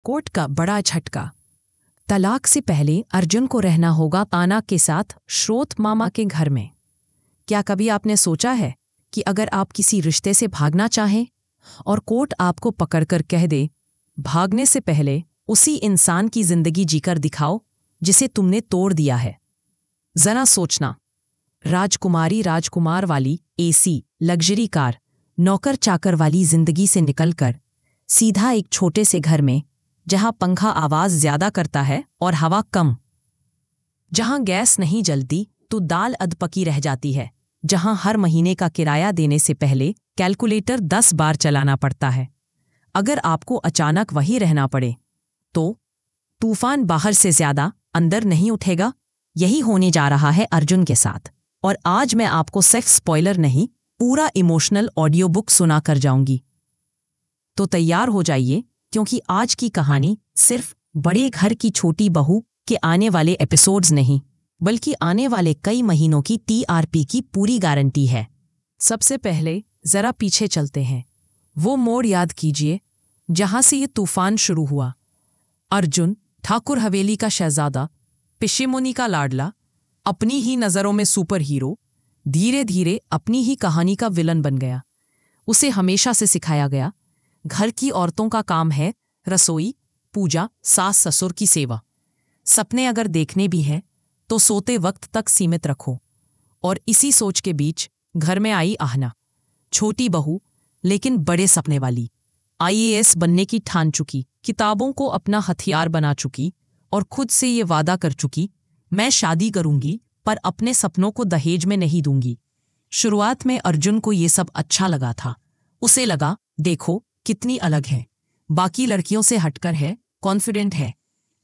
Court का बड़ा झटका। तलाक से पहले अर्जुन को रहना होगा ताना के साथ श्रोत मामा के घर में। क्या कभी आपने सोचा है कि अगर आप किसी रिश्ते से भागना चाहें और कोर्ट आपको पकड़कर कह दे, भागने से पहले उसी इंसान की जिंदगी जीकर दिखाओ जिसे तुमने तोड़ दिया है। जरा सोचना, राजकुमारी राजकुमार वाली एसी लग्जरी कार, नौकर चाकर वाली जिंदगी से निकलकर सीधा एक छोटे से घर में जहां पंखा आवाज ज्यादा करता है और हवा कम, जहां गैस नहीं जलती तो दाल अधपकी रह जाती है, जहां हर महीने का किराया देने से पहले कैलकुलेटर 10 बार चलाना पड़ता है। अगर आपको अचानक वही रहना पड़े तो तूफान बाहर से ज्यादा अंदर नहीं उठेगा। यही होने जा रहा है अर्जुन के साथ। और आज मैं आपको सेक्स स्पॉइलर नहीं, पूरा इमोशनल ऑडियो बुक सुना कर जाऊंगी। तो तैयार हो जाइए, क्योंकि आज की कहानी सिर्फ बड़े घर की छोटी बहू के आने वाले एपिसोड्स नहीं, बल्कि आने वाले कई महीनों की टीआरपी की पूरी गारंटी है। सबसे पहले जरा पीछे चलते हैं। वो मोड़ याद कीजिए जहां से ये तूफान शुरू हुआ। अर्जुन ठाकुर हवेली का शहजादा, पिशिमुनि का लाडला, अपनी ही नजरों में सुपर हीरो, धीरे धीरे अपनी ही कहानी का विलन बन गया। उसे हमेशा से सिखाया गया, घर की औरतों का काम है रसोई, पूजा, सास ससुर की सेवा। सपने अगर देखने भी हैं तो सोते वक्त तक सीमित रखो। और इसी सोच के बीच घर में आई आहना, छोटी बहू लेकिन बड़े सपने वाली, आईएएस बनने की ठान चुकी, किताबों को अपना हथियार बना चुकी और खुद से ये वादा कर चुकी, मैं शादी करूंगी पर अपने सपनों को दहेज में नहीं दूंगी। शुरुआत में अर्जुन को ये सब अच्छा लगा था। उसे लगा, देखो कितनी अलग है, बाकी लड़कियों से हटकर है, कॉन्फिडेंट है।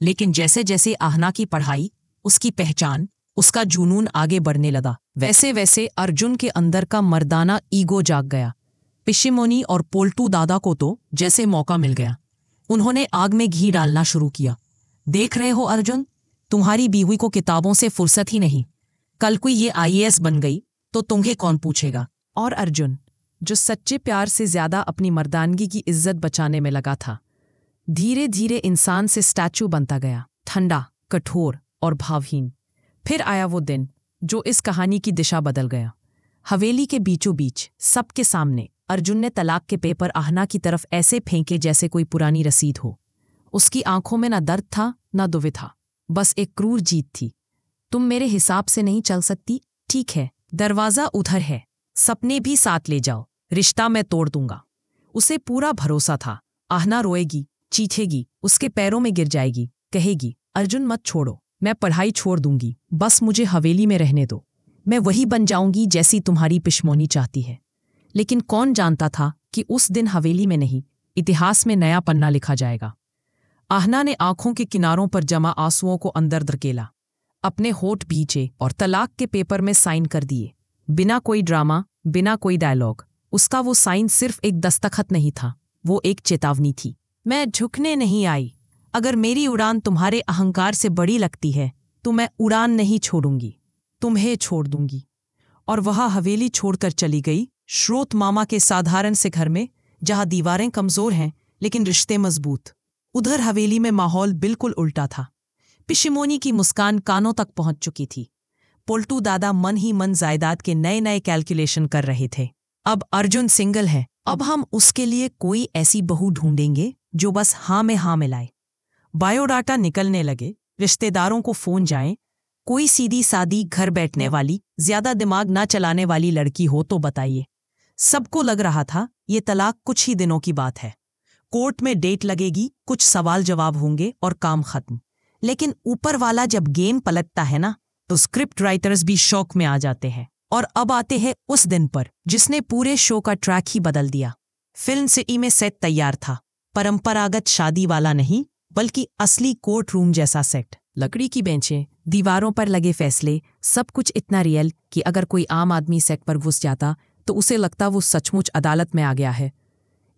लेकिन जैसे जैसे आहना की पढ़ाई, उसकी पहचान, उसका जुनून आगे बढ़ने लगा, वैसे वैसे अर्जुन के अंदर का मर्दाना ईगो जाग गया। पिशिमुनि और पोल्टू दादा को तो जैसे मौका मिल गया, उन्होंने आग में घी डालना शुरू किया। देख रहे हो अर्जुन, तुम्हारी बीवी को किताबों से फुर्सत ही नहीं, कल कोई ये आईएएस बन गई तो तुम्हें कौन पूछेगा। और अर्जुन, जो सच्चे प्यार से ज्यादा अपनी मर्दानगी की इज्जत बचाने में लगा था, धीरे धीरे इंसान से स्टैचू बनता गया, ठंडा, कठोर और भावहीन। फिर आया वो दिन जो इस कहानी की दिशा बदल गया। हवेली के बीचों बीच सबके सामने अर्जुन ने तलाक के पेपर आहना की तरफ ऐसे फेंके जैसे कोई पुरानी रसीद हो। उसकी आंखों में ना दर्द था ना दुविधा, बस एक क्रूर जीत थी। तुम मेरे हिसाब से नहीं चल सकती, ठीक है, दरवाजा उधर है, सपने भी साथ ले जाओ, रिश्ता मैं तोड़ दूंगा। उसे पूरा भरोसा था, आहना रोएगी, चीखेगी, उसके पैरों में गिर जाएगी, कहेगी, अर्जुन मत छोड़ो, मैं पढ़ाई छोड़ दूंगी, बस मुझे हवेली में रहने दो, मैं वही बन जाऊंगी जैसी तुम्हारी पिशमोनी चाहती है। लेकिन कौन जानता था कि उस दिन हवेली में नहीं, इतिहास में नया पन्ना लिखा जाएगा। आहना ने आंखों के किनारों पर जमा आंसुओं को अंदर धकेला, अपने होठ भींचे और तलाक के पेपर में साइन कर दिए, बिना कोई ड्रामा, बिना कोई डायलॉग। उसका वो साइन सिर्फ एक दस्तखत नहीं था, वो एक चेतावनी थी। मैं झुकने नहीं आई, अगर मेरी उड़ान तुम्हारे अहंकार से बड़ी लगती है तो मैं उड़ान नहीं छोड़ूंगी, तुम्हें छोड़ दूंगी। और वह हवेली छोड़कर चली गई, श्रोत मामा के साधारण से घर में, जहां दीवारें कमजोर हैं लेकिन रिश्ते मजबूत। उधर हवेली में माहौल बिल्कुल उल्टा था। पिशिमुनि की मुस्कान कानों तक पहुंच चुकी थी। पोल्टू दादा मन ही मन जायदाद के नए नए कैलकुलेशन कर रहे थे। अब अर्जुन सिंगल है, अब हम उसके लिए कोई ऐसी बहू ढूंढेंगे जो बस हाँ में हाँ मिलाए। बायोडाटा निकलने लगे, रिश्तेदारों को फोन जाएं, कोई सीधी सादी घर बैठने वाली, ज्यादा दिमाग ना चलाने वाली लड़की हो तो बताइए। सबको लग रहा था ये तलाक कुछ ही दिनों की बात है, कोर्ट में डेट लगेगी, कुछ सवाल जवाब होंगे और काम खत्म। लेकिन ऊपर वाला जब गेम पलटता है ना, तो स्क्रिप्ट राइटर्स भी शौक में आ जाते हैं। और अब आते हैं उस दिन पर जिसने पूरे शो का ट्रैक ही बदल दिया। फिल्म सिटी में सेट तैयार था, परंपरागत शादी वाला नहीं, बल्कि असली कोर्ट रूम जैसा सेट। लकड़ी की बेंचें, दीवारों पर लगे फैसले, सब कुछ इतना रियल कि अगर कोई आम आदमी सेट पर घुस जाता तो उसे लगता वो सचमुच अदालत में आ गया है।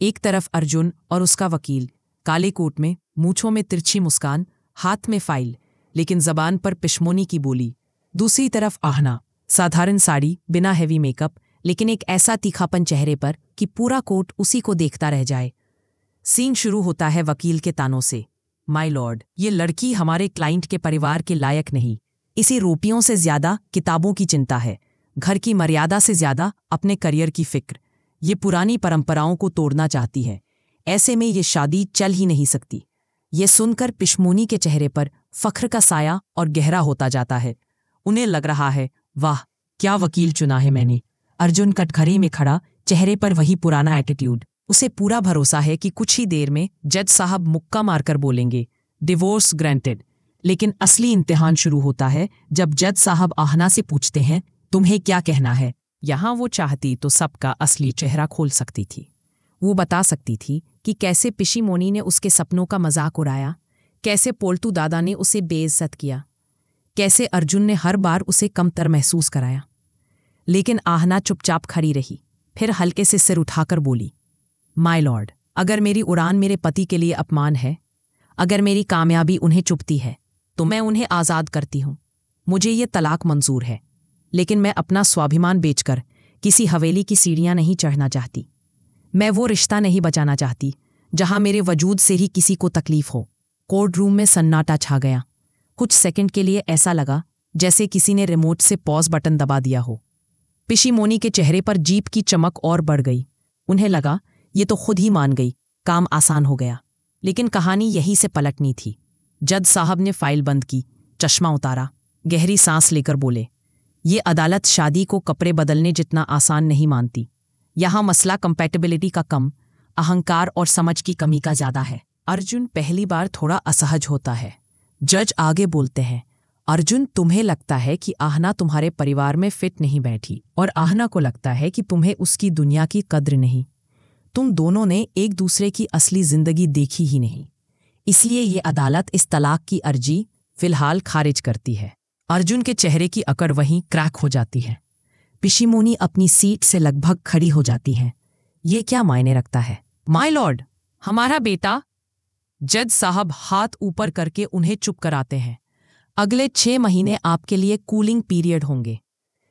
एक तरफ अर्जुन और उसका वकील, काले कोट में, मूंछों में तिरछी मुस्कान, हाथ में फाइल, लेकिन जबान पर पिशमोनी की बोली। दूसरी तरफ आहना, साधारण साड़ी, बिना हेवी मेकअप, लेकिन एक ऐसा तीखापन चेहरे पर कि पूरा कोर्ट उसी को देखता रह जाए। सीन शुरू होता है वकील के तानों से, माय लॉर्ड, ये लड़की हमारे क्लाइंट के परिवार के लायक नहीं। इसे रुपयों से ज्यादा किताबों की चिंता है, घर की मर्यादा से ज्यादा अपने करियर की फिक्र। ये पुरानी परंपराओं को तोड़ना चाहती है। ऐसे में ये शादी चल ही नहीं सकती। ये सुनकर पिशमोनी के चेहरे पर फख्र का साया और गहरा होता जाता है। उन्हें लग रहा है, वाह क्या वकील चुना है मैंने। अर्जुन कटघरे में खड़ा, चेहरे पर वही पुराना एटीट्यूड। उसे पूरा भरोसा है कि कुछ ही देर में जज साहब मुक्का मारकर बोलेंगे, डिवोर्स ग्रांटेड। लेकिन असली इम्तिहान शुरू होता है जब जज साहब आहना से पूछते हैं, तुम्हें क्या कहना है। यहाँ वो चाहती तो सबका असली चेहरा खोल सकती थी। वो बता सकती थी कि कैसे पिशीमोनी ने उसके सपनों का मजाक उड़ाया, कैसे पोल्टू दादा ने उसे बेइज्जत किया, कैसे अर्जुन ने हर बार उसे कमतर महसूस कराया। लेकिन आहना चुपचाप खड़ी रही, फिर हल्के से सिर उठाकर बोली, माय लॉर्ड, अगर मेरी उड़ान मेरे पति के लिए अपमान है, अगर मेरी कामयाबी उन्हें चुभती है, तो मैं उन्हें आज़ाद करती हूँ। मुझे ये तलाक मंजूर है, लेकिन मैं अपना स्वाभिमान बेचकर किसी हवेली की सीढ़ियाँ नहीं चढ़ना चाहती। मैं वो रिश्ता नहीं बचाना चाहती जहां मेरे वजूद से ही किसी को तकलीफ हो। कोर्ट रूम में सन्नाटा छा गया। कुछ सेकंड के लिए ऐसा लगा जैसे किसी ने रिमोट से पॉज बटन दबा दिया हो। पिशीमोनी के चेहरे पर जीप की चमक और बढ़ गई। उन्हें लगा ये तो खुद ही मान गई, काम आसान हो गया। लेकिन कहानी यहीं से पलटनी थी। जज साहब ने फाइल बंद की, चश्मा उतारा, गहरी सांस लेकर बोले, ये अदालत शादी को कपड़े बदलने जितना आसान नहीं मानती। यहाँ मसला कंपैटिबिलिटी का कम, अहंकार और समझ की कमी का ज्यादा है। अर्जुन पहली बार थोड़ा असहज होता है। जज आगे बोलते हैं, अर्जुन तुम्हें लगता है कि आहना तुम्हारे परिवार में फिट नहीं बैठी, और आहना को लगता है कि तुम्हें उसकी दुनिया की कद्र नहीं। तुम दोनों ने एक दूसरे की असली जिंदगी देखी ही नहीं। इसलिए ये अदालत इस तलाक की अर्जी फिलहाल खारिज करती है। अर्जुन के चेहरे की अकड़ वहीं क्रैक हो जाती है। पिशीमोनी अपनी सीट से लगभग खड़ी हो जाती है। ये क्या मायने रखता है? माय लॉर्ड, हमारा बेटा। जज साहब हाथ ऊपर करके उन्हें चुप कराते हैं। अगले 6 महीने आपके लिए कूलिंग पीरियड होंगे,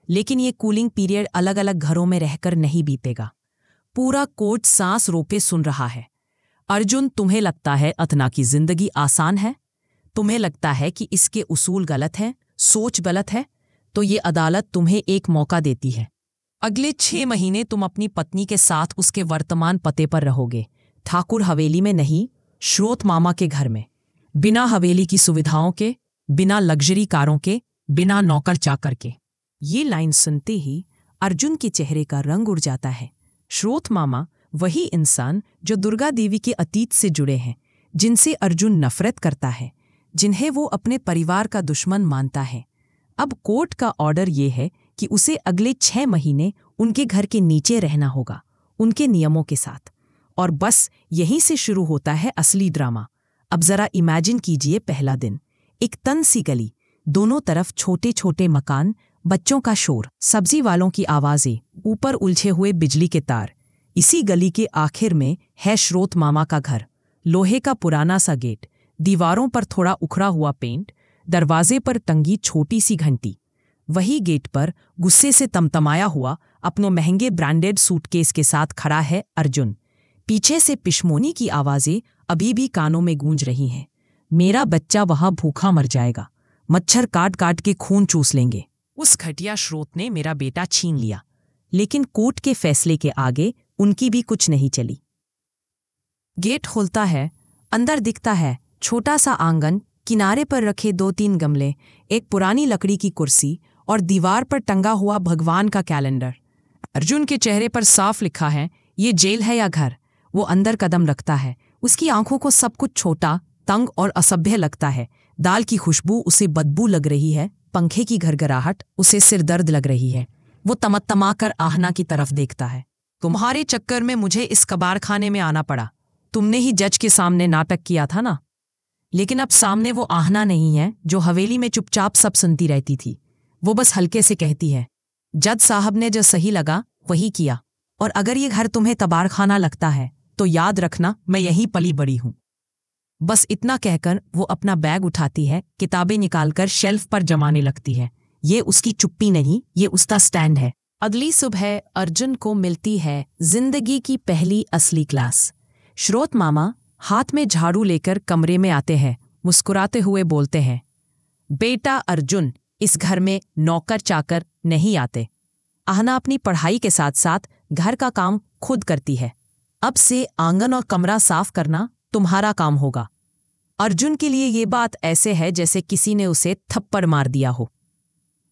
लेकिन ये कूलिंग पीरियड अलग अलग घरों में रहकर नहीं बीतेगा। पूरा कोर्ट सांस रोके सुन रहा है। अर्जुन, तुम्हें लगता है अतना की जिंदगी आसान है? तुम्हें लगता है कि इसके उसूल गलत हैं, सोच गलत है? तो ये अदालत तुम्हें एक मौका देती है। अगले 6 महीने तुम अपनी पत्नी के साथ उसके वर्तमान पते पर रहोगे, ठाकुर हवेली में नहीं, श्रोत मामा के घर में। बिना हवेली की सुविधाओं के, बिना लग्जरी कारों के, बिना नौकर चाकर के। ये लाइन सुनते ही अर्जुन के चेहरे का रंग उड़ जाता है। श्रोत मामा, वही इंसान जो दुर्गा देवी के अतीत से जुड़े हैं, जिनसे अर्जुन नफरत करता है, जिन्हें वो अपने परिवार का दुश्मन मानता है। अब कोर्ट का ऑर्डर ये है कि उसे अगले 6 महीने उनके घर के नीचे रहना होगा, उनके नियमों के साथ। और बस यहीं से शुरू होता है असली ड्रामा। अब जरा इमेजिन कीजिए पहला दिन। एक तन सी गली, दोनों तरफ छोटे छोटे मकान, बच्चों का शोर, सब्जी वालों की आवाजें, ऊपर उलझे हुए बिजली के तार। इसी गली के आखिर में है श्रोत मामा का घर। लोहे का पुराना सा गेट, दीवारों पर थोड़ा उखड़ा हुआ पेंट, दरवाजे पर टंगी छोटी सी घंटी। वही गेट पर गुस्से से तमतमाया हुआ अपने महंगे ब्रांडेड सूटकेस के साथ खड़ा है अर्जुन। पीछे से पिशमोनी की आवाजें अभी भी कानों में गूंज रही हैं। मेरा बच्चा वहां भूखा मर जाएगा, मच्छर काट काट के खून चूस लेंगे। उस घटिया श्रोत ने मेरा बेटा छीन लिया। लेकिन कोर्ट के फैसले के आगे उनकी भी कुछ नहीं चली। गेट खुलता है, अंदर दिखता है छोटा सा आंगन, किनारे पर रखे 2-3 गमले, एक पुरानी लकड़ी की कुर्सी और दीवार पर टंगा हुआ भगवान का कैलेंडर। अर्जुन के चेहरे पर साफ लिखा है, ये जेल है या घर। वो अंदर कदम रखता है। उसकी आंखों को सब कुछ छोटा, तंग और असभ्य लगता है। दाल की खुशबू उसे बदबू लग रही है, पंखे की घरघराहट उसे सिरदर्द लग रही है। वो तमतमा कर आहना की तरफ देखता है। तुम्हारे चक्कर में मुझे इस कबाड़खाने में आना पड़ा। तुमने ही जज के सामने नाटक किया था ना। लेकिन अब सामने वो आहना नहीं है जो हवेली में चुपचाप सब सुनती रहती थी। वो बस हल्के से कहती है, जज साहब ने जो सही लगा वही किया, और अगर ये घर तुम्हें तबारखाना लगता है तो याद रखना मैं यहीं पली बड़ी हूं। बस इतना कहकर वो अपना बैग उठाती है, किताबें निकालकर शेल्फ पर जमाने लगती है। ये उसकी चुप्पी नहीं, ये उसका स्टैंड है। अगली सुबह अर्जुन को मिलती है जिंदगी की पहली असली क्लास। श्रोत मामा हाथ में झाड़ू लेकर कमरे में आते हैं, मुस्कुराते हुए बोलते हैं, बेटा अर्जुन, इस घर में नौकर चाकर नहीं आते। आहना अपनी पढ़ाई के साथ साथ घर का काम खुद करती है। अब से आंगन और कमरा साफ करना तुम्हारा काम होगा। अर्जुन के लिए ये बात ऐसे है जैसे किसी ने उसे थप्पड़ मार दिया हो।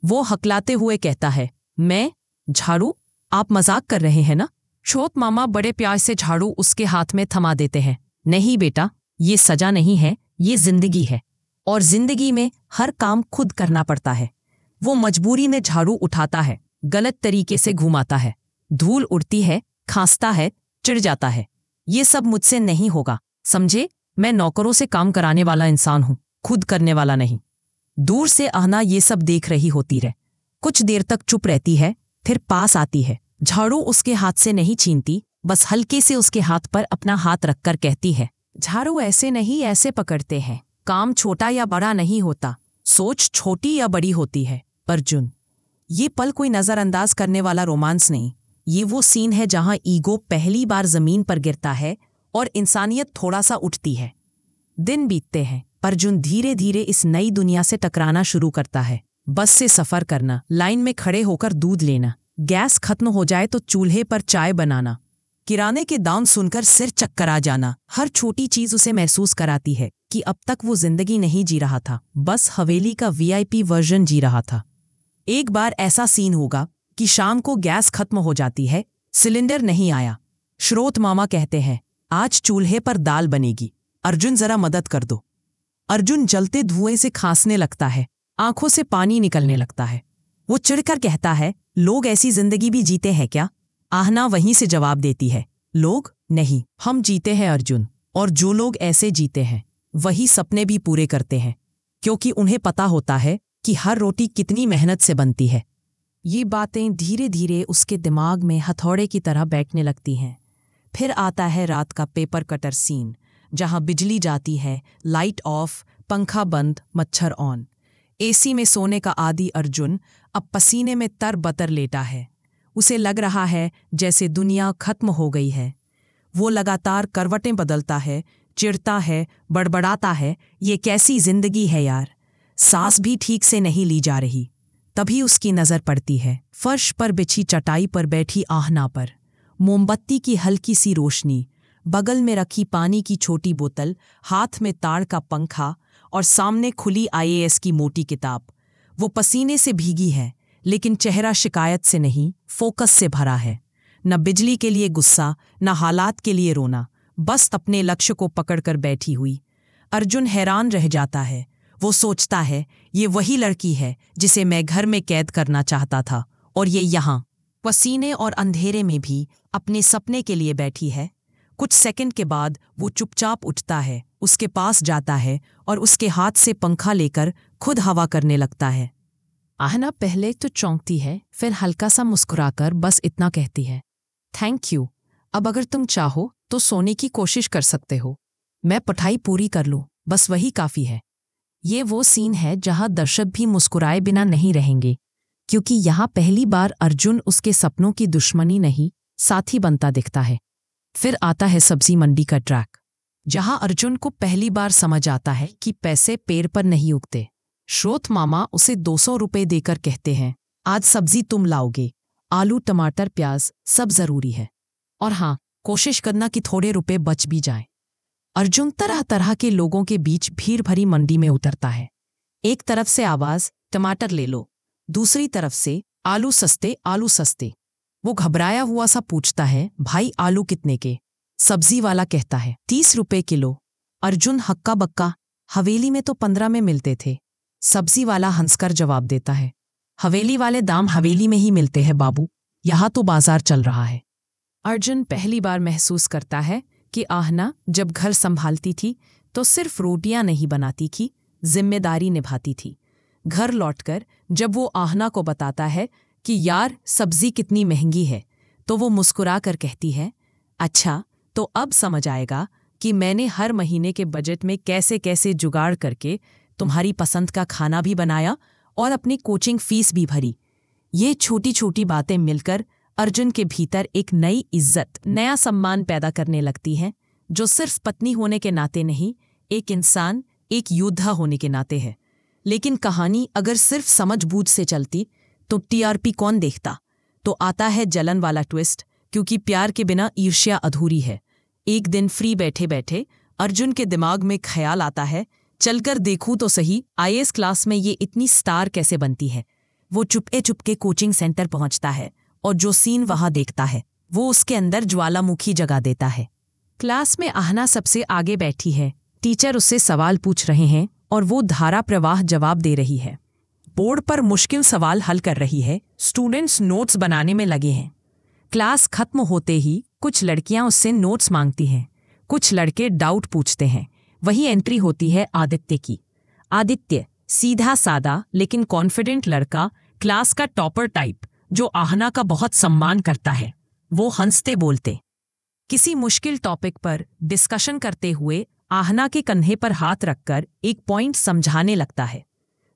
वो हकलाते हुए कहता है, मैं झाड़ू? आप मजाक कर रहे हैं ना? श्रोत मामा बड़े प्यार से झाड़ू उसके हाथ में थमा देते हैं। नहीं बेटा, ये सजा नहीं है, ये जिंदगी है, और जिंदगी में हर काम खुद करना पड़ता है। वो मजबूरी में झाड़ू उठाता है, गलत तरीके से घुमाता है, धूल उड़ती है, खांसता है, चिढ़ जाता है। ये सब मुझसे नहीं होगा, समझे? मैं नौकरों से काम कराने वाला इंसान हूं, खुद करने वाला नहीं। दूर से आहना ये सब देख रही होती है। कुछ देर तक चुप रहती है, फिर पास आती है। झाड़ू उसके हाथ से नहीं छीनती, बस हल्के से उसके हाथ पर अपना हाथ रखकर कहती है, झाड़ू ऐसे नहीं, ऐसे पकड़ते हैं। काम छोटा या बड़ा नहीं होता, सोच छोटी या बड़ी होती है। अर्जुन, ये पल कोई नजरअंदाज करने वाला रोमांस नहीं, ये वो सीन है जहां ईगो पहली बार जमीन पर गिरता है और इंसानियत थोड़ा सा उठती है। दिन बीतते हैं। अर्जुन धीरे धीरे इस नई दुनिया से टकराना शुरू करता है। बस से सफर करना, लाइन में खड़े होकर दूध लेना, गैस खत्म हो जाए तो चूल्हे पर चाय बनाना, किराने के दाम सुनकर सिर चक्करा जाना। हर छोटी चीज उसे महसूस कराती है कि अब तक वो जिंदगी नहीं जी रहा था, बस हवेली का वीआईपी वर्जन जी रहा था। एक बार ऐसा सीन होगा कि शाम को गैस खत्म हो जाती है, सिलेंडर नहीं आया। श्रोत मामा कहते हैं, आज चूल्हे पर दाल बनेगी, अर्जुन जरा मदद कर दो। अर्जुन जलते धुएं से खांसने लगता है, आंखों से पानी निकलने लगता है। वो चिढ़कर कहता है, लोग ऐसी जिंदगी भी जीते हैं क्या? आहना वहीं से जवाब देती है, लोग नहीं, हम जीते हैं अर्जुन, और जो लोग ऐसे जीते हैं वही सपने भी पूरे करते हैं, क्योंकि उन्हें पता होता है कि हर रोटी कितनी मेहनत से बनती है। ये बातें धीरे धीरे उसके दिमाग में हथौड़े की तरह बैठने लगती हैं। फिर आता है रात का पेपर कटर सीन, जहां बिजली जाती है, लाइट ऑफ, पंखा बंद, मच्छर ऑन। एसी में सोने का आदी अर्जुन अब पसीने में तरबतर लेटा है। उसे लग रहा है जैसे दुनिया खत्म हो गई है। वो लगातार करवटें बदलता है, चिढ़ता है, बड़बड़ाता है, ये कैसी जिंदगी है यार, सांस भी ठीक से नहीं ली जा रही। तभी उसकी नजर पड़ती है फर्श पर बिछी चटाई पर बैठी आहना पर। मोमबत्ती की हल्की सी रोशनी, बगल में रखी पानी की छोटी बोतल, हाथ में ताड़ का पंखा और सामने खुली आईएएस की मोटी किताब। वो पसीने से भीगी है, लेकिन चेहरा शिकायत से नहीं, फोकस से भरा है। न बिजली के लिए गुस्सा, न हालात के लिए रोना, बस अपने लक्ष्य को पकड़कर बैठी हुई। अर्जुन हैरान रह जाता है। वो सोचता है, ये वही लड़की है जिसे मैं घर में कैद करना चाहता था, और ये यहाँ पसीने और अंधेरे में भी अपने सपने के लिए बैठी है। कुछ सेकंड के बाद वो चुपचाप उठता है, उसके पास जाता है और उसके हाथ से पंखा लेकर खुद हवा करने लगता है। आहना पहले तो चौंकती है, फिर हल्का सा मुस्कुराकर बस इतना कहती है, थैंक यू। अब अगर तुम चाहो तो सोने की कोशिश कर सकते हो, मैं पढ़ाई पूरी कर लूं, बस वही काफी है। ये वो सीन है जहां दर्शक भी मुस्कुराए बिना नहीं रहेंगे, क्योंकि यहाँ पहली बार अर्जुन उसके सपनों की दुश्मनी नहीं, साथी बनता दिखता है। फिर आता है सब्जी मंडी का ट्रैक, जहां अर्जुन को पहली बार समझ आता है कि पैसे पेड़ पर नहीं उगते। श्रोत मामा उसे 200 रुपए देकर कहते हैं, आज सब्जी तुम लाओगे, आलू टमाटर प्याज सब जरूरी है, और हाँ, कोशिश करना कि थोड़े रुपए बच भी जाएं। अर्जुन तरह तरह के लोगों के बीच भीड़ भरी मंडी में उतरता है। एक तरफ से आवाज, टमाटर ले लो, दूसरी तरफ से आलू सस्ते, आलू सस्ते। वो घबराया हुआ सा पूछता है, भाई आलू कितने के? सब्जी वाला कहता है, 30 रुपए किलो। अर्जुन हक्का बक्का, हवेली में तो 15 में मिलते थे। सब्जी वाला हंसकर जवाब देता है, हवेली वाले दाम हवेली में ही मिलते हैं बाबू, यहाँ तो बाजार चल रहा है। अर्जुन पहली बार महसूस करता है कि आहना जब घर संभालती थी तो सिर्फ रोटियां नहीं बनाती थी, जिम्मेदारी निभाती थी। घर लौटकर जब वो आहना को बताता है कि यार सब्जी कितनी महंगी है, तो वो मुस्कुरा कर कहती है, अच्छा तो अब समझ आएगा कि मैंने हर महीने के बजट में कैसे कैसे जुगाड़ करके तुम्हारी पसंद का खाना भी बनाया और अपनी कोचिंग फीस भी भरी। ये छोटी छोटी बातें मिलकर अर्जुन के भीतर एक नई इज्जत, नया सम्मान पैदा करने लगती हैं, जो सिर्फ पत्नी होने के नाते नहीं, एक इंसान, एक योद्धा होने के नाते है। लेकिन कहानी अगर सिर्फ समझबूझ से चलती तो टीआरपी कौन देखता। तो आता है जलन वाला ट्विस्ट, क्योंकि प्यार के बिना ईर्ष्या अधूरी है। एक दिन फ्री बैठे बैठे अर्जुन के दिमाग में ख्याल आता है, चलकर देखूं तो सही आईएएस क्लास में ये इतनी स्टार कैसे बनती है। वो चुपके चुपके कोचिंग सेंटर पहुंचता है और जो सीन वहां देखता है वो उसके अंदर ज्वालामुखी जगा देता है। क्लास में आहना सबसे आगे बैठी है। टीचर उससे सवाल पूछ रहे हैं और वो धारा प्रवाह जवाब दे रही है। बोर्ड पर मुश्किल सवाल हल कर रही है। स्टूडेंट्स नोट्स बनाने में लगे हैं। क्लास खत्म होते ही कुछ लड़कियां उससे नोट्स मांगती हैं, कुछ लड़के डाउट पूछते हैं। वही एंट्री होती है आदित्य की। आदित्य सीधा सादा लेकिन कॉन्फिडेंट लड़का, क्लास का टॉपर टाइप, जो आहना का बहुत सम्मान करता है। वो हंसते बोलते किसी मुश्किल टॉपिक पर डिस्कशन करते हुए आहना के कंधे पर हाथ रखकर एक पॉइंट समझाने लगता है।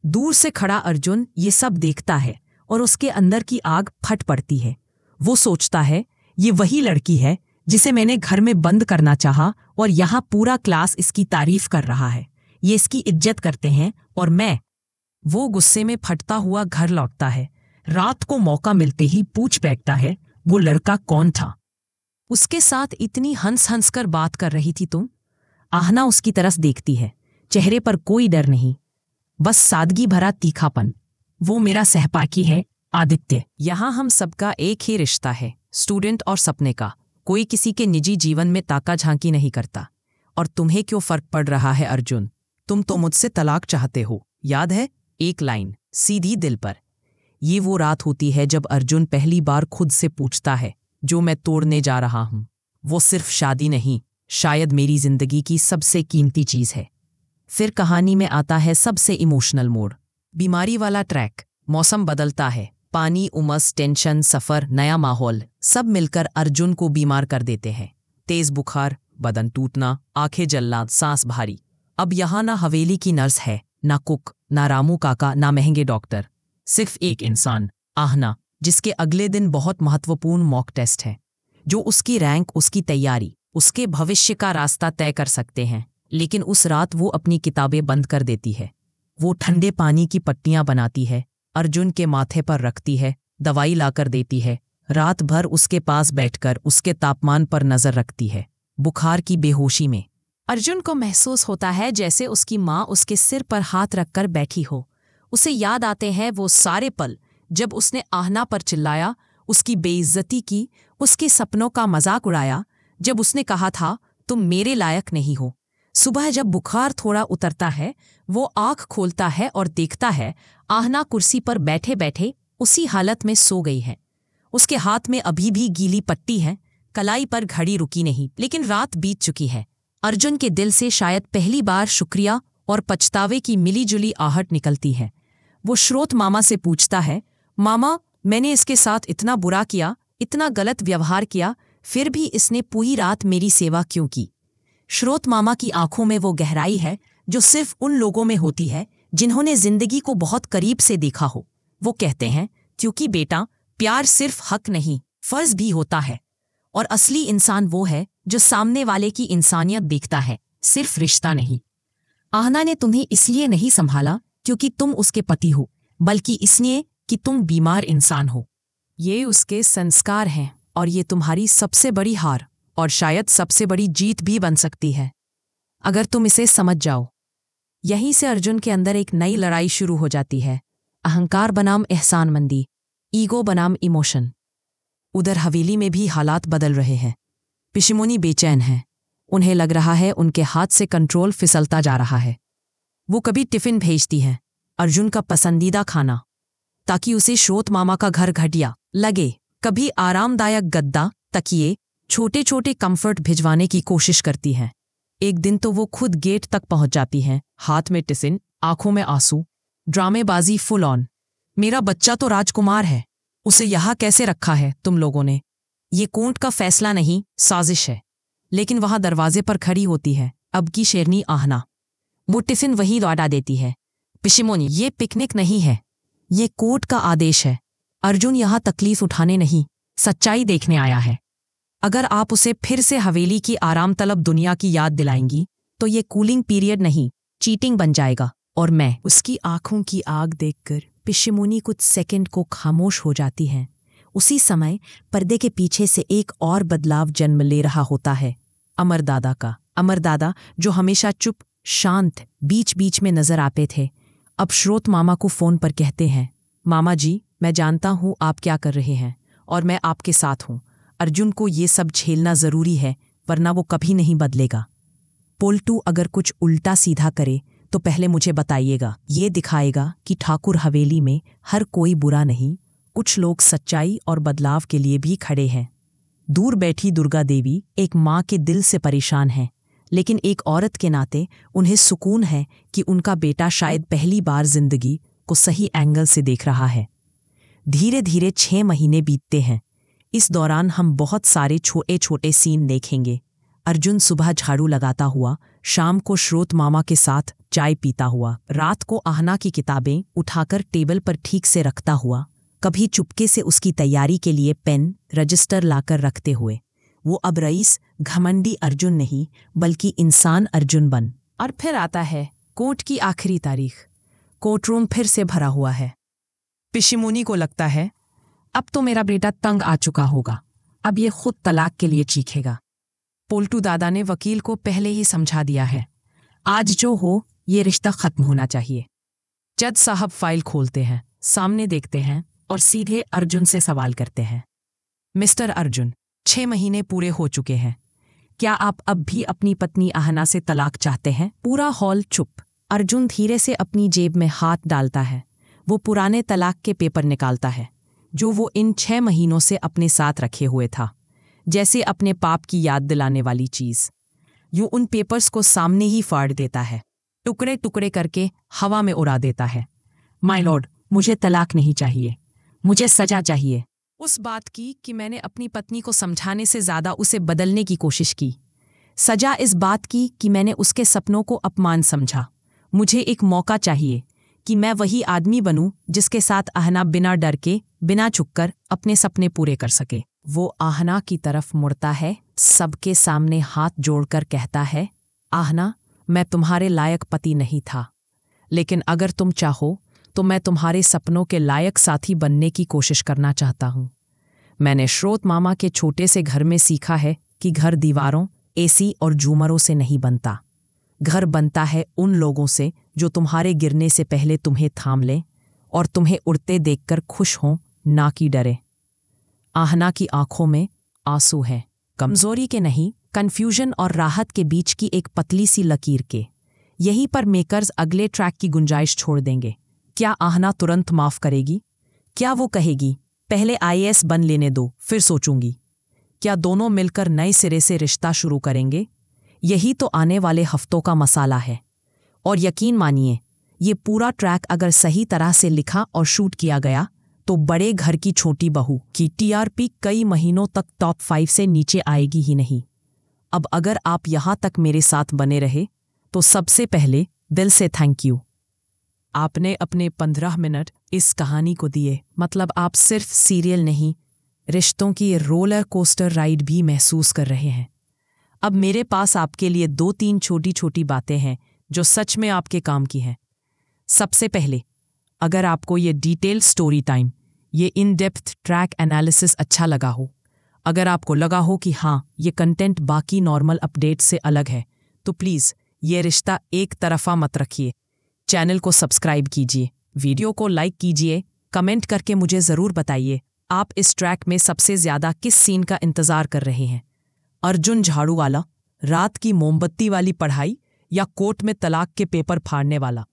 दूर से खड़ा अर्जुन ये सब देखता है और उसके अंदर की आग फट पड़ती है। वो सोचता है ये वही लड़की है जिसे मैंने घर में बंद करना चाहा और यहाँ पूरा क्लास इसकी तारीफ कर रहा है। ये इसकी इज्जत करते हैं और मैं। वो गुस्से में फटता हुआ घर लौटता है। रात को मौका मिलते ही पूछ बैठता है वो लड़का कौन था, उसके साथ इतनी हंस हंस कर बात कर रही थी तुम। आहना उसकी तरफ देखती है। चेहरे पर कोई डर नहीं, बस सादगी भरा तीखापन। वो मेरा सहपाठी है आदित्य। यहाँ हम सबका एक ही रिश्ता है, स्टूडेंट और सपने का। कोई किसी के निजी जीवन में ताका झांकी नहीं करता। और तुम्हें क्यों फर्क पड़ रहा है अर्जुन? तुम तो मुझसे तलाक चाहते हो, याद है? एक लाइन सीधी दिल पर। ये वो रात होती है जब अर्जुन पहली बार खुद से पूछता है जो मैं तोड़ने जा रहा हूं वो सिर्फ शादी नहीं, शायद मेरी जिंदगी की सबसे कीमती चीज है। फिर कहानी में आता है सबसे इमोशनल मोड़, बीमारी वाला ट्रैक। मौसम बदलता है, पानी, उमस, टेंशन, सफर, नया माहौल, सब मिलकर अर्जुन को बीमार कर देते हैं। तेज बुखार, बदन टूटना, आंखें जलना, सांस भारी। अब यहाँ ना हवेली की नर्स है, ना कुक, ना रामू काका, ना महंगे डॉक्टर, सिर्फ एक इंसान, आहना, जिसके अगले दिन बहुत महत्वपूर्ण मॉक टेस्ट है, जो उसकी रैंक, उसकी तैयारी, उसके भविष्य का रास्ता तय कर सकते हैं। लेकिन उस रात वो अपनी किताबें बंद कर देती है। वो ठंडे पानी की पट्टियां बनाती है, अर्जुन के माथे पर रखती है, दवाई लाकर देती है, रात भर उसके पास बैठकर उसके तापमान पर नजर रखती है। बुखार की बेहोशी में अर्जुन को महसूस होता है जैसे उसकी माँ उसके सिर पर हाथ रखकर बैठी हो। उसे याद आते हैं वो सारे पल जब उसने आहना पर चिल्लाया, उसकी बेइज्जती की, उसके सपनों का मजाक उड़ाया, जब उसने कहा था तुम मेरे लायक नहीं हो। सुबह जब बुखार थोड़ा उतरता है, वो आंख खोलता है और देखता है आहना कुर्सी पर बैठे बैठे उसी हालत में सो गई है। उसके हाथ में अभी भी गीली पट्टी है, कलाई पर घड़ी रुकी नहीं, लेकिन रात बीत चुकी है। अर्जुन के दिल से शायद पहली बार शुक्रिया और पछतावे की मिलीजुली आहट निकलती है। वो श्रोत मामा से पूछता है, मामा, मैंने इसके साथ इतना बुरा किया, इतना गलत व्यवहार किया, फिर भी इसने पूरी रात मेरी सेवा क्यों की? श्रोत मामा की आंखों में वो गहराई है जो सिर्फ उन लोगों में होती है जिन्होंने जिंदगी को बहुत करीब से देखा हो। वो कहते हैं, क्योंकि बेटा, प्यार सिर्फ हक नहीं, फर्ज भी होता है। और असली इंसान वो है जो सामने वाले की इंसानियत देखता है, सिर्फ रिश्ता नहीं। आहना ने तुम्हें इसलिए नहीं संभाला क्योंकि तुम उसके पति हो, बल्कि इसलिए कि तुम बीमार इंसान हो। ये उसके संस्कार हैं और ये तुम्हारी सबसे बड़ी हार और शायद सबसे बड़ी जीत भी बन सकती है, अगर तुम इसे समझ जाओ। यहीं से अर्जुन के अंदर एक नई लड़ाई शुरू हो जाती है। अहंकार बनाम एहसानमंदी, ईगो बनाम इमोशन। उधर हवेली में भी हालात बदल रहे हैं। पिशिमोनी बेचैन है। उन्हें लग रहा है उनके हाथ से कंट्रोल फिसलता जा रहा है। वो कभी टिफिन भेजती हैं, अर्जुन का पसंदीदा खाना, ताकि उसे श्रोत मामा का घर घटिया लगे। कभी आरामदायक गद्दा, तकिए, छोटे छोटे कंफर्ट भिजवाने की कोशिश करती हैं। एक दिन तो वो खुद गेट तक पहुंच जाती हैं, हाथ में टिफिन, आंखों में आंसू, ड्रामेबाजी फुल ऑन। मेरा बच्चा तो राजकुमार है, उसे यहाँ कैसे रखा है तुम लोगों ने? ये कोर्ट का फैसला नहीं, साजिश है। लेकिन वहां दरवाजे पर खड़ी होती है अब की शेरनी आहना। वो टिफिन वहीं लौटा देती है। पिशिमोनी, ये पिकनिक नहीं है, ये कोर्ट का आदेश है। अर्जुन यहाँ तकलीफ उठाने नहीं, सच्चाई देखने आया है। अगर आप उसे फिर से हवेली की आराम तलब दुनिया की याद दिलाएंगी तो ये कूलिंग पीरियड नहीं, चीटिंग बन जाएगा। और मैं उसकी आंखों की आग देखकर पिशिमुनी कुछ सेकंड को खामोश हो जाती है। उसी समय पर्दे के पीछे से एक और बदलाव जन्म ले रहा होता है, अमरदादा का। अमरदादा जो हमेशा चुप शांत बीच बीच में नजर आते थे, अब श्रोत मामा को फोन पर कहते हैं, मामा जी, मैं जानता हूं आप क्या कर रहे हैं और मैं आपके साथ हूं। अर्जुन को ये सब झेलना जरूरी है, वरना वो कभी नहीं बदलेगा। पोल्टू अगर कुछ उल्टा सीधा करे तो पहले मुझे बताइएगा। ये दिखाएगा कि ठाकुर हवेली में हर कोई बुरा नहीं, कुछ लोग सच्चाई और बदलाव के लिए भी खड़े हैं। दूर बैठी दुर्गा देवी एक माँ के दिल से परेशान है, लेकिन एक औरत के नाते उन्हें सुकून है कि उनका बेटा शायद पहली बार जिंदगी को सही एंगल से देख रहा है। धीरे धीरे 6 महीने बीतते हैं। इस दौरान हम बहुत सारे छोटे छोटे सीन देखेंगे। अर्जुन सुबह झाड़ू लगाता हुआ, शाम को श्रोत मामा के साथ चाय पीता हुआ, रात को आहना की किताबें उठाकर टेबल पर ठीक से रखता हुआ, कभी चुपके से उसकी तैयारी के लिए पेन रजिस्टर लाकर रखते हुए। वो अब रईस घमंडी अर्जुन नहीं बल्कि इंसान अर्जुन बन। और फिर आता है कोर्ट की आखिरी तारीख। कोर्टरूम फिर से भरा हुआ है। पिशिमुनी को लगता है अब तो मेरा बेटा तंग आ चुका होगा, अब ये खुद तलाक के लिए चीखेगा। पोल्टू दादा ने वकील को पहले ही समझा दिया है, आज जो हो ये रिश्ता खत्म होना चाहिए। जज साहब फाइल खोलते हैं, सामने देखते हैं और सीधे अर्जुन से सवाल करते हैं, मिस्टर अर्जुन, 6 महीने पूरे हो चुके हैं, क्या आप अब भी अपनी पत्नी आहना से तलाक चाहते हैं? पूरा हॉल चुप। अर्जुन धीरे से अपनी जेब में हाथ डालता है। वो पुराने तलाक के पेपर निकालता है जो वो इन 6 महीनों से अपने साथ रखे हुए था, जैसे अपने पाप की याद दिलाने वाली चीज। यूं उन पेपर्स को सामने ही फाड़ देता है, टुकड़े टुकड़े करके हवा में उड़ा देता है। माय लॉर्ड, मुझे तलाक नहीं चाहिए, मुझे सजा चाहिए। उस बात की कि मैंने अपनी पत्नी को समझाने से ज्यादा उसे बदलने की कोशिश की। सजा इस बात की कि मैंने उसके सपनों को अपमान समझा। मुझे एक मौका चाहिए कि मैं वही आदमी बनूं जिसके साथ आहना बिना डर के, बिना झुककर अपने सपने पूरे कर सके। वो आहना की तरफ मुड़ता है, सबके सामने हाथ जोड़कर कहता है, आहना, मैं तुम्हारे लायक पति नहीं था, लेकिन अगर तुम चाहो तो मैं तुम्हारे सपनों के लायक साथी बनने की कोशिश करना चाहता हूं। मैंने श्रोत मामा के छोटे से घर में सीखा है कि घर दीवारों, एसी और झूमरों से नहीं बनता। घर बनता है उन लोगों से जो तुम्हारे गिरने से पहले तुम्हें थाम लें और तुम्हें उड़ते देखकर खुश हों, ना कि डरे। आहना की आंखों में आंसू है, कमजोरी के नहीं, कन्फ्यूजन और राहत के बीच की एक पतली सी लकीर के। यहीं पर मेकर्स अगले ट्रैक की गुंजाइश छोड़ देंगे। क्या आहना तुरंत माफ करेगी? क्या वो कहेगी, पहले आईएएस बन लेने दो फिर सोचूंगी? क्या दोनों मिलकर नए सिरे से रिश्ता शुरू करेंगे? यही तो आने वाले हफ्तों का मसाला है। और यकीन मानिए, ये पूरा ट्रैक अगर सही तरह से लिखा और शूट किया गया तो बड़े घर की छोटी बहू की टीआरपी कई महीनों तक टॉप 5 से नीचे आएगी ही नहीं। अब अगर आप यहां तक मेरे साथ बने रहे तो सबसे पहले दिल से थैंक यू। आपने अपने 15 मिनट इस कहानी को दिए। मतलब आप सिर्फ सीरियल नहीं, रिश्तों की रोलर कोस्टर राइड भी महसूस कर रहे हैं। अब मेरे पास आपके लिए 2-3 छोटी छोटी बातें हैं जो सच में आपके काम की हैं। सबसे पहले, अगर आपको ये डिटेल स्टोरी टाइम, ये इन डेप्थ ट्रैक एनालिसिस अच्छा लगा हो, अगर आपको लगा हो कि हाँ, ये कंटेंट बाकी नॉर्मल अपडेट से अलग है, तो प्लीज़ ये रिश्ता एक तरफा मत रखिए। चैनल को सब्सक्राइब कीजिए, वीडियो को लाइक कीजिए, कमेंट करके मुझे ज़रूर बताइए आप इस ट्रैक में सबसे ज़्यादा किस सीन का इंतज़ार कर रहे हैं। अर्जुन झाड़ू वाला, रात की मोमबत्ती वाली पढ़ाई या कोर्ट में तलाक के पेपर फाड़ने वाला?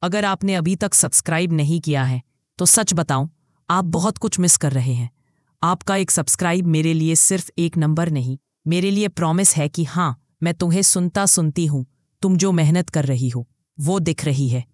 अगर आपने अभी तक सब्सक्राइब नहीं किया है तो सच बताऊं, आप बहुत कुछ मिस कर रहे हैं। आपका एक सब्सक्राइब मेरे लिए सिर्फ एक नंबर नहीं, मेरे लिए प्रॉमिस है कि हाँ, मैं तुम्हें सुनता सुनती हूँ। तुम जो मेहनत कर रही हो वो दिख रही है।